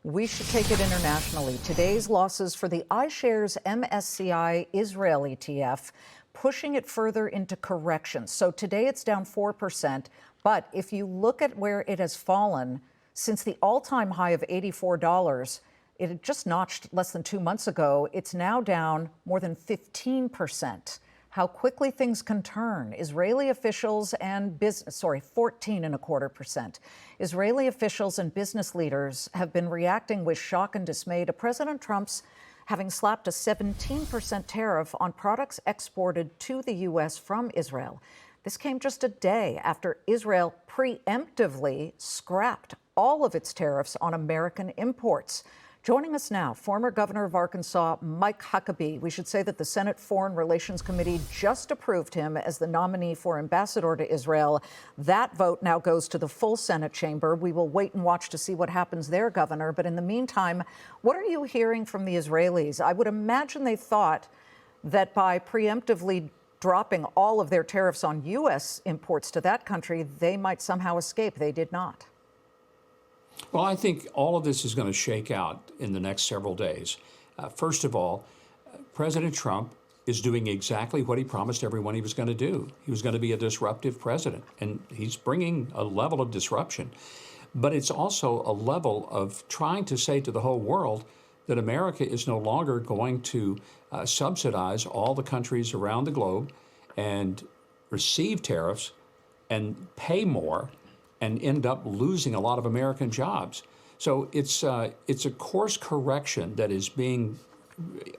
We should take it internationally. Today's losses for the iShares MSCI Israel ETF, pushing it further into correction. So today it's down 4%. But if you look at where it has fallen since the all-time high of $84, it had just notched less than 2 months ago. It's now down more than 15%. How quickly things can turn. Israeli officials and 14.25%. Israeli officials and business leaders have been reacting with shock and dismay to President Trump's having slapped a 17% tariff on products exported to the U.S. from Israel. This came just a day after Israel preemptively scrapped all of its tariffs on American imports. Joining us now, former governor of Arkansas, Mike Huckabee. We should say that the Senate Foreign Relations Committee just approved him as the nominee for ambassador to Israel. That vote now goes to the full Senate chamber. We will wait and watch to see what happens there, Governor. But in the meantime, what are you hearing from the Israelis? I would imagine they thought that by preemptively dropping all of their tariffs on U.S. imports to that country, they might somehow escape. They did not. Well, I think all of this is going to shake out in the next several days. First of all, President Trump is doing exactly what he promised everyone he was going to do. He was going to be a disruptive president, and he's bringing a level of disruption. But it's also a level of trying to say to the whole world that America is no longer going to subsidize all the countries around the globe and receive tariffs and pay more and end up losing a lot of American jobs. So it's a course correction that is being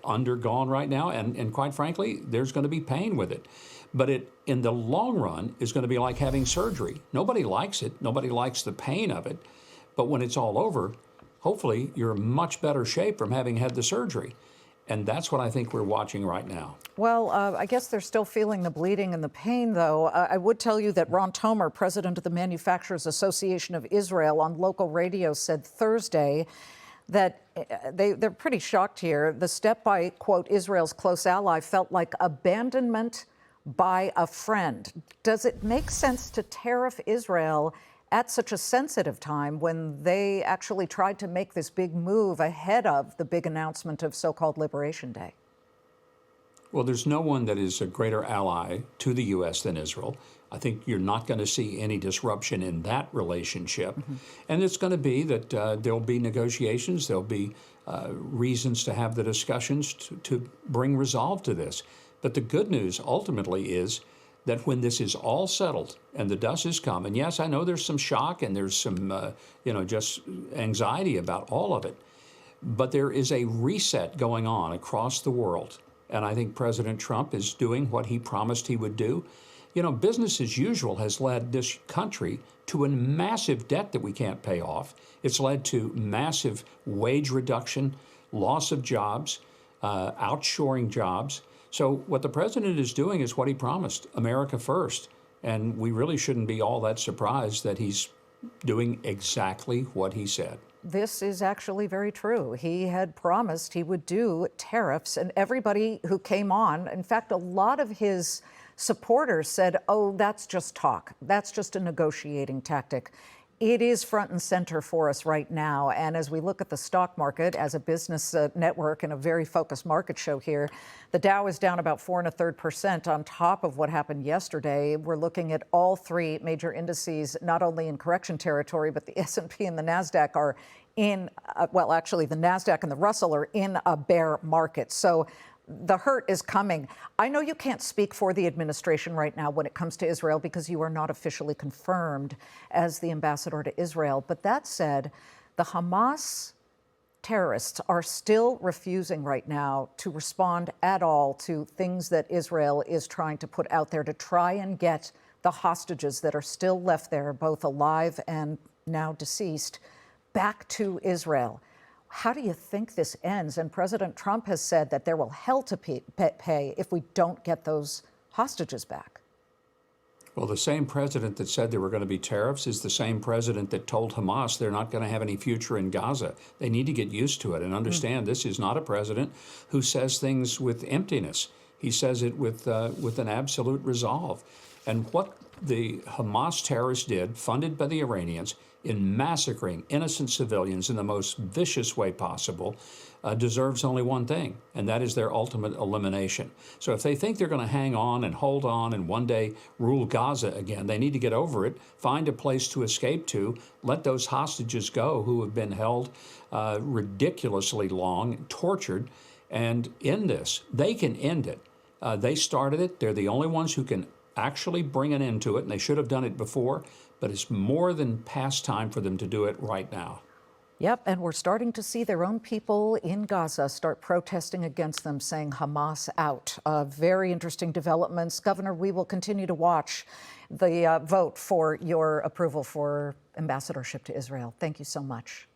undergone right now, and quite frankly, there's going to be pain with it. But it, in the long run, is going to be like having surgery. Nobody likes it. Nobody likes the pain of it. But when it's all over, hopefully you're in much better shape from having had the surgery. And that's what I think we're watching right now. Well, I guess they're still feeling the bleeding and the pain, though. I would tell you that Ron Tomer, president of the Manufacturers Association of Israel, on local radio said Thursday that they're pretty shocked here. The step by, quote, Israel's close ally felt like abandonment by a friend. Does it make sense to tariff Israel at such a sensitive time when they actually tried to make this big move ahead of the big announcement of so-called Liberation Day? Well, there's no one that is a greater ally to the U.S. than Israel. I think you're not going to see any disruption in that relationship. Mm-hmm. And it's going to be that there'll be negotiations, there'll be reasons to have the discussions to bring resolve to this. But the good news ultimately is that when this is all settled and the dust has come, and yes, I know there's some shock and there's some, just anxiety about all of it, but there is a reset going on across the world. And I think President Trump is doing what he promised he would do. You know, business as usual has led this country to a massive debt that we can't pay off. It's led to massive wage reduction, loss of jobs, outshoring jobs. So what the president is doing is what he promised, America first. And we really shouldn't be all that surprised that he's doing exactly what he said. This is actually very true. He had promised he would do tariffs, and everybody who came on, in fact, a lot of his supporters said, oh, that's just talk. That's just a negotiating tactic. It is front and center for us right now. And as we look at the stock market as a business network and a very focused market show here, the Dow is down about 4.33% on top of what happened yesterday. We're looking at all three major indices, not only in correction territory, but the S&P and the NASDAQ are in, actually the NASDAQ and the Russell are in a bear market. So the hurt is coming. I know you can't speak for the administration right now when it comes to Israel because you are not officially confirmed as the ambassador to Israel. But that said, the Hamas terrorists are still refusing right now to respond at all to things that Israel is trying to put out there to try and get the hostages that are still left there, both alive and now deceased, back to Israel. How do you think this ends? And President Trump has said that there will hell to pay if we don't get those hostages back. Well, the same president that said there were going to be tariffs is the same president that told Hamas they're not going to have any future in Gaza. They need to get used to it and understand this is not a president who says things with emptiness. He says it with an absolute resolve. And what the Hamas terrorists did, funded by the Iranians, in massacring innocent civilians in the most vicious way possible deserves only one thing, and that is their ultimate elimination. So if they think they're going to hang on and hold on and one day rule Gaza again, they need to get over it, find a place to escape to, let those hostages go who have been held ridiculously long, tortured, and end this. They can end it. They started it. They're the only ones who can actually bring an end to it, and they should have done it before, but it's more than past time for them to do it right now. Yep, and we're starting to see their own people in Gaza start protesting against them, saying Hamas out. Very interesting developments. Governor, we will continue to watch the vote for your approval for ambassadorship to Israel. Thank you so much.